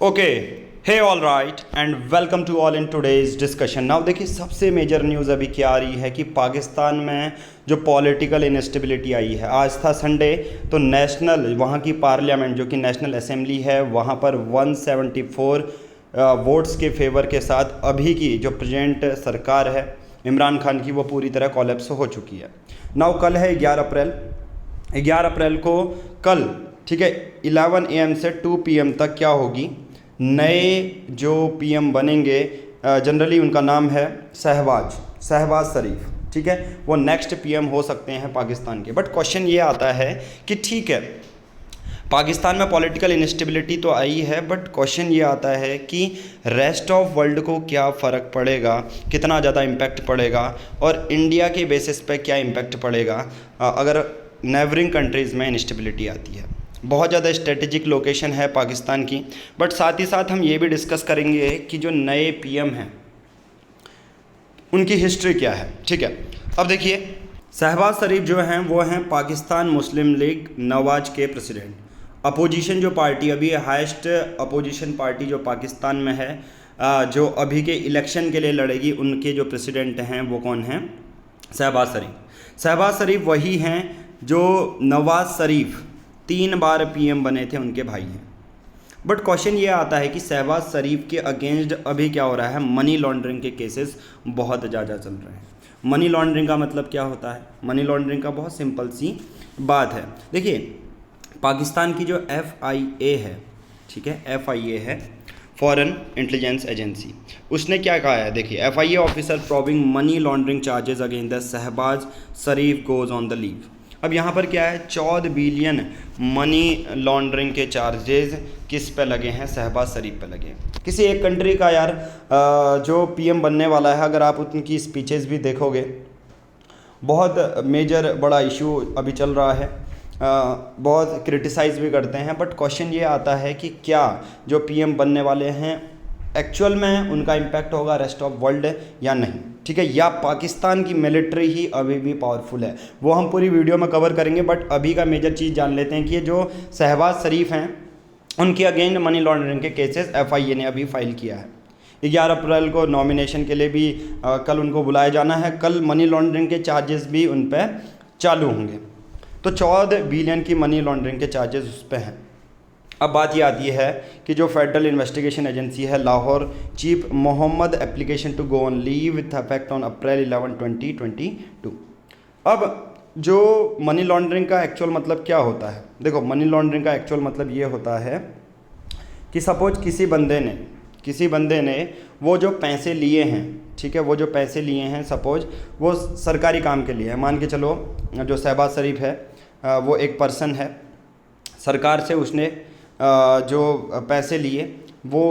Okay, hey all right and welcome to all in today's discussion. Now देखिए, सबसे major news अभी क्या आ रही है कि पाकिस्तान में जो पॉलिटिकल इनस्टेबिलिटी आई है। आज था संडे, तो नेशनल वहाँ की पार्लियामेंट जो कि नेशनल असेंबली है, वहाँ पर 174 वोट्स के फेवर के साथ अभी की जो प्रेजेंट सरकार है इमरान खान की, वो पूरी तरह कोलैप्स हो चुकी है। नाउ कल है 11 अप्रैल को कल, ठीक है, 11 AM से 2 PM तक क्या होगी, नए जो PM बनेंगे, जनरली उनका नाम है शहबाज शरीफ, ठीक है, वो नेक्स्ट PM हो सकते हैं पाकिस्तान के। बट क्वेश्चन ये आता है कि ठीक है, पाकिस्तान में पॉलिटिकल इनस्टेबिलिटी तो आई है, बट क्वेश्चन ये आता है कि रेस्ट ऑफ वर्ल्ड को क्या फ़र्क पड़ेगा, कितना ज़्यादा इम्पैक्ट पड़ेगा, और इंडिया के बेसिस पे क्या इम्पैक्ट पड़ेगा अगर नेबरिंग कंट्रीज़ में इनस्टेबिलिटी आती है। बहुत ज़्यादा स्ट्रेटेजिक लोकेशन है पाकिस्तान की, बट साथ ही साथ हम ये भी डिस्कस करेंगे कि जो नए PM हैं उनकी हिस्ट्री क्या है, ठीक है। अब देखिए, शहबाज शरीफ जो हैं वो हैं पाकिस्तान मुस्लिम लीग नवाज के प्रेसिडेंट। अपोजिशन जो पार्टी अभी हाईएस्ट अपोजिशन पार्टी जो पाकिस्तान में है, जो अभी के इलेक्शन के लिए लड़ेगी, उनके जो प्रेसिडेंट हैं वो कौन हैं? शहबाज शरीफ वही हैं जो नवाज शरीफ 3 बार PM बने थे, उनके भाई हैं। बट क्वेश्चन ये आता है कि शहबाज शरीफ के अगेंस्ट अभी क्या हो रहा है, मनी लॉन्ड्रिंग के केसेस बहुत ज़्यादा चल रहे हैं। मनी लॉन्ड्रिंग का मतलब क्या होता है? मनी लॉन्ड्रिंग का बहुत सिंपल सी बात है। देखिए, पाकिस्तान की जो FIA है, ठीक है, FIA है फॉरेन इंटेलिजेंस एजेंसी, उसने क्या कहा है? देखिए, FIA officer probing money laundering charges against the Shahbaz Sharif goes on the leave. अब यहाँ पर क्या है, 14 बिलियन मनी लॉन्ड्रिंग के चार्जेस किस पे लगे हैं? शहबाज शरीफ पे लगे हैं। किसी एक कंट्री का यार जो PM बनने वाला है, अगर आप उनकी स्पीचेस भी देखोगे, बहुत मेजर बड़ा इशू अभी चल रहा है, बहुत क्रिटिसाइज़ भी करते हैं। बट क्वेश्चन ये आता है कि क्या जो PM बनने वाले हैं एक्चुअल में उनका इम्पैक्ट होगा रेस्ट ऑफ वर्ल्ड या नहीं, ठीक है, या पाकिस्तान की मिलिट्री ही अभी भी पावरफुल है, वो हम पूरी वीडियो में कवर करेंगे। बट अभी का मेजर चीज़ जान लेते हैं कि ये जो शहबाज शरीफ हैं उनके अगेंस्ट मनी लॉन्ड्रिंग के केसेस FIA ने अभी फाइल किया है। 11 अप्रैल को नॉमिनेशन के लिए भी कल उनको बुलाया जाना है। कल मनी लॉन्ड्रिंग के चार्जेस भी उन पर चालू होंगे। तो 14 बिलियन की मनी लॉन्ड्रिंग के चार्जेस उस पर हैं। अब बात ये आती है कि जो फेडरल इन्वेस्टिगेशन एजेंसी है Lahore chief Mohammad application to go on leave with effect on April 11, 2022। अब जो मनी लॉन्ड्रिंग का एक्चुअल मतलब क्या होता है? देखो, मनी लॉन्ड्रिंग का एक्चुअल मतलब ये होता है कि सपोज किसी बंदे ने वो जो पैसे लिए हैं, ठीक है, वो जो पैसे लिए हैं सपोज वो सरकारी काम के लिए है। मान के चलो जो शहबाज शरीफ है वो एक पर्सन है, सरकार से उसने जो पैसे लिए वो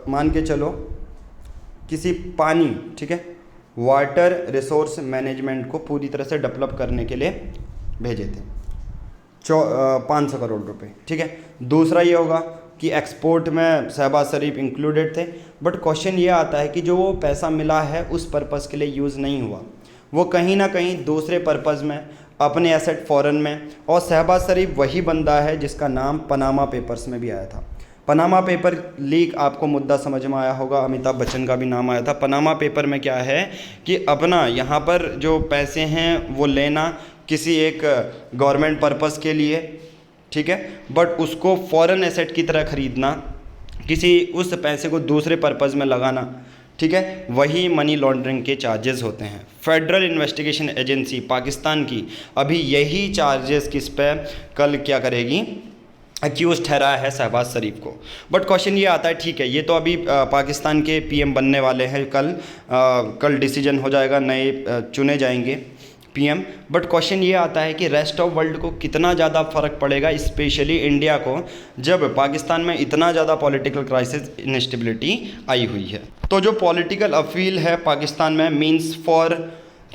मान के चलो किसी पानी, ठीक है, वाटर रिसोर्स मैनेजमेंट को पूरी तरह से डेवलप करने के लिए भेजे थे 500 करोड़ रुपए, ठीक है। दूसरा ये होगा कि एक्सपोर्ट में शहबाज शरीफ इंक्लूडेड थे। बट क्वेश्चन ये आता है कि जो वो पैसा मिला है उस पर्पज़ के लिए यूज़ नहीं हुआ, वो कहीं ना कहीं दूसरे पर्पज़ में, अपने एसेट फॉरेन में। और शहबाज शरीफ वही बंदा है जिसका नाम पनामा पेपर्स में भी आया था। पनामा पेपर लीक आपको मुद्दा समझ में आया होगा, अमिताभ बच्चन का भी नाम आया था। पनामा पेपर में क्या है कि अपना यहाँ पर जो पैसे हैं वो लेना किसी एक गवर्नमेंट पर्पज़ के लिए, ठीक है, बट उसको फॉरेन एसेट की तरह ख़रीदना, किसी उस पैसे को दूसरे पर्पज़ में लगाना, ठीक है, वही मनी लॉन्ड्रिंग के चार्जेस होते हैं। फेडरल इन्वेस्टिगेशन एजेंसी पाकिस्तान की अभी यही चार्जेस किस पे कल क्या करेगी, एक्यूज ठहराया है शहबाज शरीफ को। बट क्वेश्चन ये आता है, ठीक है, ये तो अभी पाकिस्तान के PM बनने वाले हैं, कल डिसीजन हो जाएगा, नए चुने जाएंगे PM। बट क्वेश्चन ये आता है कि रेस्ट ऑफ वर्ल्ड को कितना ज़्यादा फ़र्क पड़ेगा, स्पेशली इंडिया को, जब पाकिस्तान में इतना ज़्यादा पॉलिटिकल क्राइसिस इनस्टेबिलिटी आई हुई है। तो जो पॉलिटिकल अपील है पाकिस्तान में means for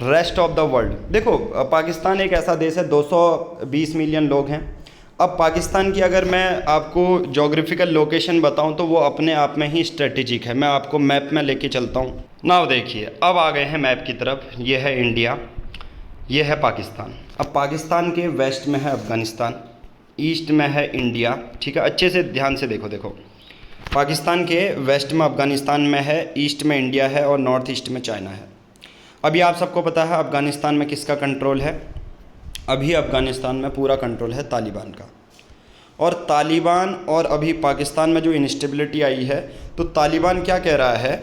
rest of the world. देखो, पाकिस्तान एक ऐसा देश है, 220 मिलियन लोग हैं। अब पाकिस्तान की अगर मैं आपको जोग्राफिकल लोकेशन बताऊं तो वो अपने आप में ही स्ट्रेटेजिक है। मैं आपको मैप में लेके चलता हूं। नाउ देखिए, अब आ गए हैं मैप की तरफ। ये है इंडिया, ये है पाकिस्तान। अब पाकिस्तान के वेस्ट में है अफ़गानिस्तान, ईस्ट में है इंडिया, ठीक है, अच्छे से ध्यान से देखो। पाकिस्तान के वेस्ट में अफ़गानिस्तान में है, ईस्ट में इंडिया है और नॉर्थ ईस्ट में चाइना है। अभी आप सबको पता है अफ़गानिस्तान में किसका कंट्रोल है? अभी अफ़गानिस्तान में पूरा कंट्रोल है तालिबान का। और तालिबान और अभी पाकिस्तान में जो इंस्टेबिलिटी आई है, तो तालिबान क्या कह रहा है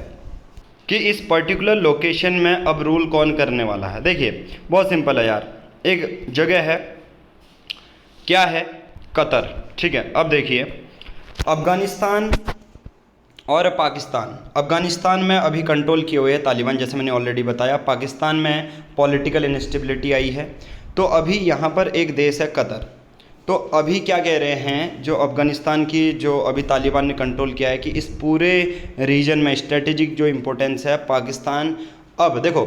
कि इस पर्टिकुलर लोकेशन में अब रूल कौन करने वाला है। देखिए बहुत सिंपल है यार, एक जगह है, क्या है? कतर, ठीक है। अब देखिए अफ़गानिस्तान और पाकिस्तान, अफ़गानिस्तान में अभी कंट्रोल किए हुए है तालिबान, जैसे मैंने ऑलरेडी बताया। पाकिस्तान में पॉलिटिकल इंस्टेबिलिटी आई है, तो अभी यहाँ पर एक देश है कतर। तो अभी क्या कह रहे हैं, जो अफ़गानिस्तान की जो अभी तालिबान ने कंट्रोल किया है कि इस पूरे रीजन में स्ट्रेटेजिक जो इम्पोर्टेंस है पाकिस्तान। अब देखो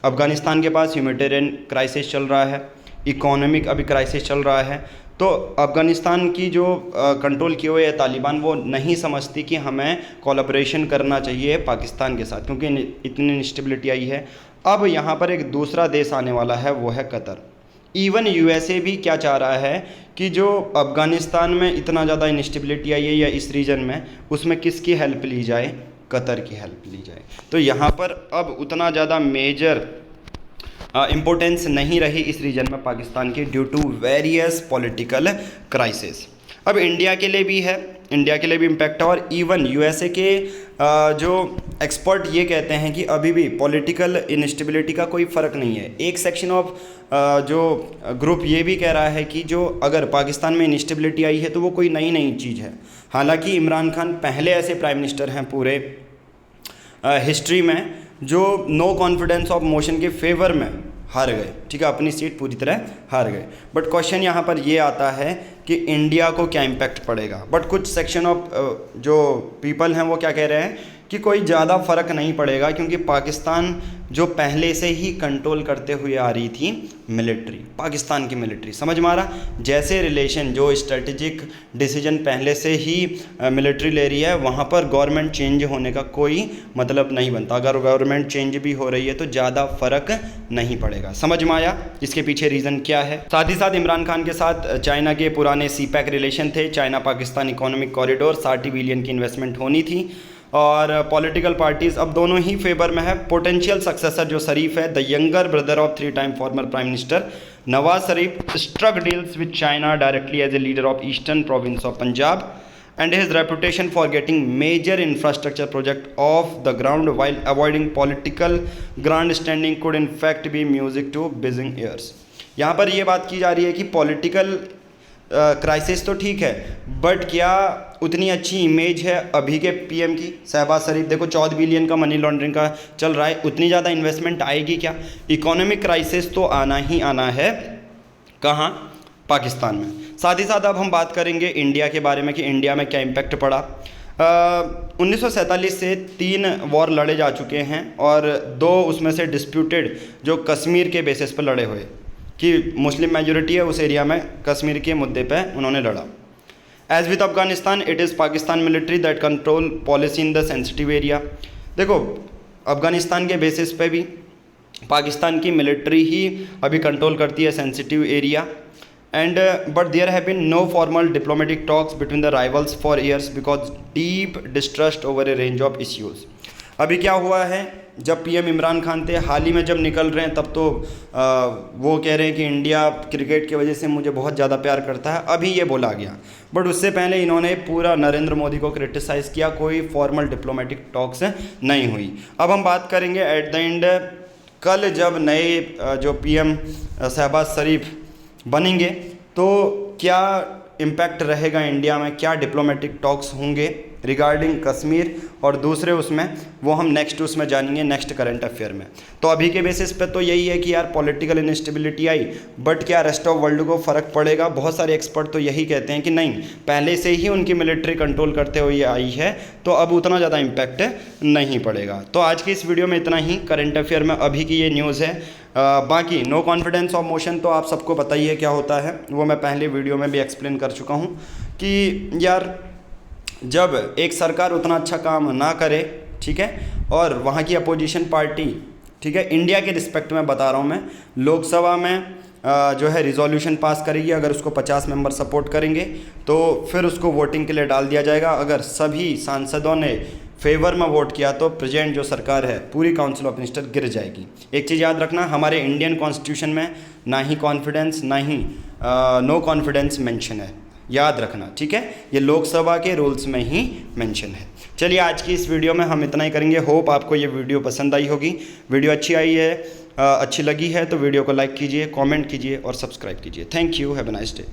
अफ़गानिस्तान के पास ह्यूमैनिटेरियन क्राइसिस चल रहा है, इकोनॉमिक अभी क्राइसिस चल रहा है। तो अफ़गानिस्तान की जो कंट्रोल किए हुए है तालिबान, वो नहीं समझती कि हमें कोलैबोरेशन करना चाहिए पाकिस्तान के साथ, क्योंकि इतनी इंस्टेबिलिटी आई है। अब यहाँ पर एक दूसरा देश आने वाला है, वो है कतर। इवन यूएसए भी क्या चाह रहा है कि जो अफ़गानिस्तान में इतना ज़्यादा इंस्टेबिलिटी आई है या इस रीजन में, उसमें किसकी हेल्प ली जाए? कतर की हेल्प ली जाए। तो यहाँ पर अब उतना ज़्यादा मेजर इम्पोर्टेंस नहीं रही इस रीजन में पाकिस्तान की, due to various political crisis. अब इंडिया के लिए भी है, इंडिया के लिए भी इम्पैक्ट है। और इवन यूएसए के जो एक्सपर्ट ये कहते हैं कि अभी भी पॉलिटिकल इंस्टेबिलिटी का कोई फ़र्क नहीं है। एक सेक्शन ऑफ जो ग्रुप ये भी कह रहा है कि जो अगर पाकिस्तान में इंस्टेबिलिटी आई है तो वो कोई नई चीज़ है। हालांकि इमरान खान पहले ऐसे प्राइम मिनिस्टर हैं पूरे हिस्ट्री में जो नो कॉन्फिडेंस ऑफ मोशन के फेवर में हार गए, ठीक है, अपनी सीट पूरी तरह हार गए। बट क्वेश्चन यहाँ पर ये आता है कि इंडिया को क्या इम्पैक्ट पड़ेगा। बट कुछ सेक्शन ऑफ जो पीपल हैं वो क्या कह रहे हैं कि कोई ज़्यादा फ़र्क नहीं पड़ेगा, क्योंकि पाकिस्तान जो पहले से ही कंट्रोल करते हुए आ रही थी मिलिट्री, पाकिस्तान की मिलिट्री, समझ में आ रहा? जैसे रिलेशन जो स्ट्रेटेजिक डिसीजन पहले से ही मिलिट्री ले रही है, वहाँ पर गवर्नमेंट चेंज होने का कोई मतलब नहीं बनता। अगर गवर्नमेंट चेंज भी हो रही है तो ज़्यादा फ़र्क नहीं पड़ेगा। समझ में आया इसके पीछे रीज़न क्या है? साथ ही साथ इमरान खान के साथ चाइना के पुराने सीपैक रिलेशन थे। China Pakistan economic corridor 60 billion की इन्वेस्टमेंट होनी थी। और पॉलिटिकल पार्टीज़ अब दोनों ही फेवर में है। पोटेंशियल सक्सेसर जो शरीफ है, the younger brother of 3 time former prime minister Nawaz Sharif, struck deals with China directly as a leader of eastern province of Punjab, and his reputation for getting major infrastructure project off the ground while avoiding political grandstanding could in fact be music to buzzing ears। यहाँ पर ये बात की जा रही है कि political crisis तो ठीक है, बट क्या उतनी अच्छी इमेज है अभी के पीएम की? शहबाज शरीफ देखो 14 बिलियन का मनी लॉन्ड्रिंग का चल रहा है, उतनी ज़्यादा इन्वेस्टमेंट आएगी क्या? इकोनॉमिक क्राइसिस तो आना ही आना है, कहाँ? पाकिस्तान में। साथ ही साथ अब हम बात करेंगे इंडिया के बारे में कि इंडिया में क्या इम्पैक्ट पड़ा। 1947 से 3 वॉर लड़े जा चुके हैं और 2 उसमें से डिस्प्यूटेड जो कश्मीर के बेसिस पर लड़े हुए कि मुस्लिम मेजोरिटी है उस एरिया में, कश्मीर के मुद्दे पे उन्होंने लड़ा। As with Afghanistan it is Pakistan military that control policy in the sensitive area. देखो अफगानिस्तान के बेसिस पे भी पाकिस्तान की मिलिट्री ही अभी कंट्रोल करती है sensitive area. And but there have been no formal diplomatic talks between the rivals for years because deep distrust over a range of issues। अभी क्या हुआ है, जब पीएम इमरान खान थे, हाल ही में जब निकल रहे हैं, तब तो वो कह रहे हैं कि इंडिया क्रिकेट की वजह से मुझे बहुत ज़्यादा प्यार करता है, अभी ये बोला गया। बट उससे पहले इन्होंने पूरा नरेंद्र मोदी को क्रिटिसाइज़ किया, कोई फॉर्मल डिप्लोमेटिक टॉक्स नहीं हुई। अब हम बात करेंगे एट द एंड, कल जब नए जो पीएम शहबाज शरीफ बनेंगे तो क्या इम्पैक्ट रहेगा इंडिया में, क्या डिप्लोमेटिक टॉक्स होंगे रिगार्डिंग कश्मीर, और दूसरे उसमें वो हम नेक्स्ट उसमें जानेंगे नेक्स्ट करंट अफेयर में। तो अभी के बेसिस पे तो यही है कि यार पॉलिटिकल इंस्टेबिलिटी आई, बट क्या रेस्ट ऑफ वर्ल्ड को फ़र्क पड़ेगा? बहुत सारे एक्सपर्ट तो यही कहते हैं कि नहीं, पहले से ही उनकी मिलिट्री कंट्रोल करते हुए आई है, तो अब उतना ज़्यादा इम्पैक्ट नहीं पड़ेगा। तो आज की इस वीडियो में इतना ही, करंट अफेयर में अभी की ये न्यूज़ है। बाकी नो कॉन्फिडेंस ऑफ मोशन तो आप सबको पता ही है क्या होता है, वो मैं पहले वीडियो में भी एक्सप्लेन कर चुका हूँ कि यार जब एक सरकार उतना अच्छा काम ना करे, ठीक है, और वहाँ की अपोजिशन पार्टी, ठीक है, इंडिया के रिस्पेक्ट में बता रहा हूँ मैं, लोकसभा में जो है रिजोल्यूशन पास करेगी। अगर उसको 50 मेंबर सपोर्ट करेंगे तो फिर उसको वोटिंग के लिए डाल दिया जाएगा। अगर सभी सांसदों ने फेवर में वोट किया तो प्रेजेंट जो सरकार है पूरी काउंसिल ऑफ मिनिस्टर गिर जाएगी। एक चीज़ याद रखना, हमारे इंडियन कॉन्स्टिट्यूशन में ना ही कॉन्फिडेंस ना ही नो कॉन्फिडेंस मेंशन है, याद रखना, ठीक है। ये लोकसभा के रूल्स में ही मेंशन है। चलिए आज की इस वीडियो में हम इतना ही करेंगे। होप आपको ये वीडियो पसंद आई होगी। वीडियो अच्छी आई है, अच्छी लगी है तो वीडियो को लाइक कीजिए, कमेंट कीजिए और सब्सक्राइब कीजिए। Thank you, have a nice day.